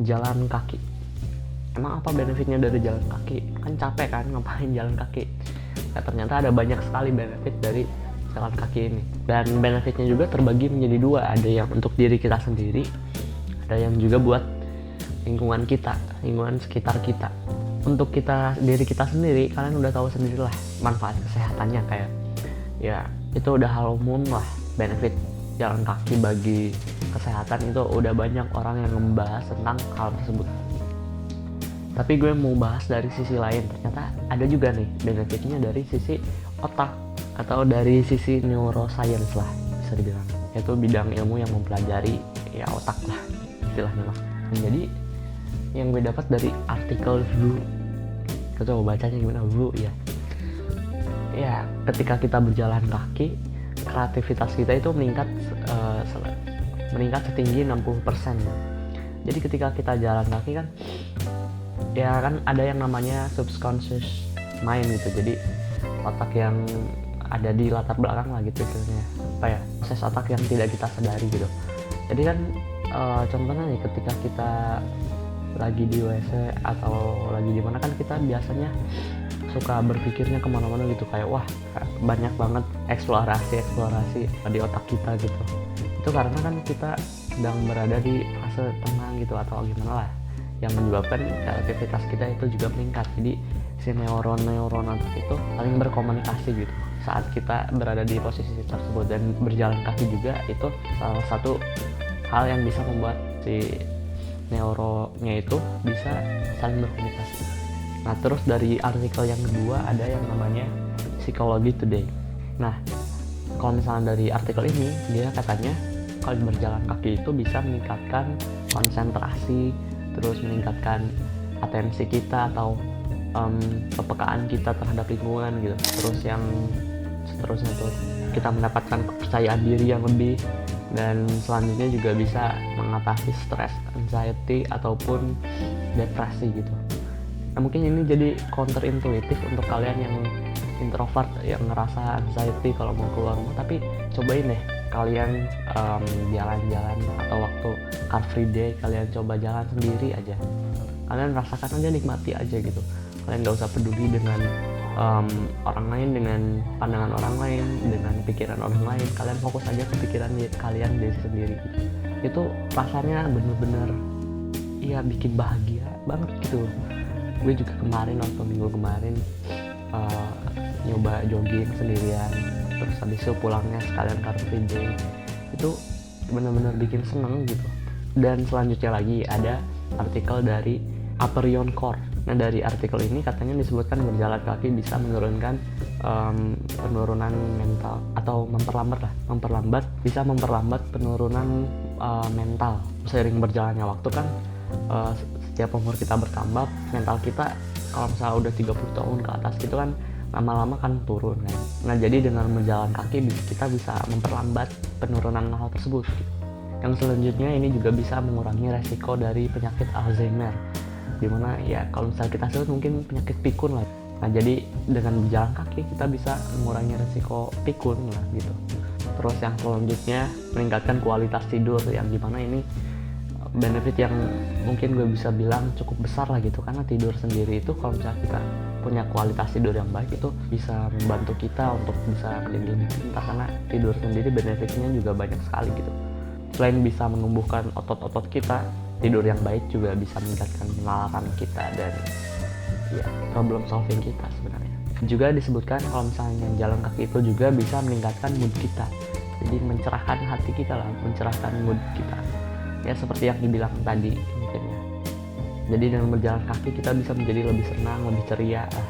jalan kaki. Emang apa benefitnya dari jalan kaki? Kan capek kan ngapain jalan kaki. Ya, ternyata ada banyak sekali benefit dari jalan kaki ini. Dan benefitnya juga terbagi menjadi dua. Ada yang untuk diri kita sendiri, ada yang juga buat lingkungan kita, lingkungan sekitar kita. Untuk diri kita sendiri, kalian udah tahu sendirilah manfaat kesehatannya, kayak ya itu udah hal umum lah. Benefit jalan kaki bagi kesehatan itu udah banyak orang yang membahas tentang hal tersebut. Tapi gue mau bahas dari sisi lain. Ternyata ada juga nih benefitnya dari sisi otak atau dari sisi neuroscience lah bisa dibilang, yaitu bidang ilmu yang mempelajari ya otak lah istilahnya lah. Jadi yang gue dapat dari artikel Vue, kita coba bacanya gimana. Vue ya ketika kita berjalan kaki, kreativitas kita itu meningkat setinggi 60%. Jadi ketika kita jalan kaki kan ya kan ada yang namanya subconscious mind gitu. Jadi otak yang ada di latar belakang lah gitu istilahnya, proses otak yang tidak kita sadari gitu. Jadi kan contohnya nih, ketika kita lagi di WC atau lagi di mana kan kita biasanya suka berpikirnya kemana-mana gitu, kayak wah banyak banget eksplorasi di otak kita gitu. Itu karena kan kita sedang berada di fase tenang gitu atau gimana lah, yang menyebabkan kreativitas kita itu juga meningkat. Jadi si neuron otak itu saling berkomunikasi gitu saat kita berada di posisi tersebut. Dan berjalan kaki juga itu salah satu hal yang bisa membuat si neuronnya itu bisa saling berkomunikasi. Nah, terus dari artikel yang kedua ada yang namanya Psychology Today. Nah, kalau misalnya dari artikel ini, dia katanya kalau berjalan kaki itu bisa meningkatkan konsentrasi, terus meningkatkan atensi kita atau kepekaan kita terhadap lingkungan gitu. Terus yang seterusnya tuh kita mendapatkan kepercayaan diri yang lebih, dan selanjutnya juga bisa mengatasi stres, anxiety ataupun depresi gitu. Nah, mungkin ini jadi counterintuitif untuk kalian yang introvert yang ngerasa anxiety kalau mau keluar rumah, tapi cobain deh kalian jalan-jalan atau waktu car free day kalian coba jalan sendiri aja. Kalian rasakan aja, nikmati aja gitu. Kalian gak usah peduli dengan orang lain, dengan pandangan orang lain, dengan pikiran orang lain. Kalian fokus aja ke pikiran kalian diri sendiri gitu. Itu rasanya bener-bener ya bikin bahagia banget gitu. Gue juga waktu minggu kemarin nyoba jogging sendirian, terus habis itu pulangnya sekalian car free day. Itu bener-bener bikin seneng gitu. Dan selanjutnya lagi ada artikel dari Aperion Core. Nah, dari artikel ini katanya disebutkan berjalan kaki bisa menurunkan penurunan mental atau bisa memperlambat penurunan mental. Seiring berjalannya waktu kan setiap umur kita bertambah, mental kita kalau misalnya udah 30 tahun ke atas gitu kan lama-lama kan turun kan. Nah, jadi dengan berjalan kaki kita bisa memperlambat penurunan hal tersebut gitu. Yang selanjutnya ini juga bisa mengurangi resiko dari penyakit Alzheimer, dimana ya kalau misalnya kita sebut mungkin penyakit pikun lah. Nah, jadi dengan berjalan kaki kita bisa mengurangi resiko pikun lah gitu. Terus yang selanjutnya meningkatkan kualitas tidur, yang dimana ini benefit yang mungkin gue bisa bilang cukup besar lah gitu, karena tidur sendiri itu kalau misalnya kita punya kualitas tidur yang baik itu bisa membantu kita untuk bisa menjadi lebih pintar, karena tidur sendiri benefitnya juga banyak sekali gitu. Selain bisa menumbuhkan otot-otot kita, tidur yang baik juga bisa meningkatkan penalaran kita dan ya problem solving kita sebenarnya. Juga disebutkan kalau misalnya jalan kaki itu juga bisa meningkatkan mood kita, jadi mencerahkan hati kita lah, mencerahkan mood kita. Ya seperti yang dibilang tadi mungkin ya. Jadi dengan berjalan kaki kita bisa menjadi lebih senang, lebih ceria lah.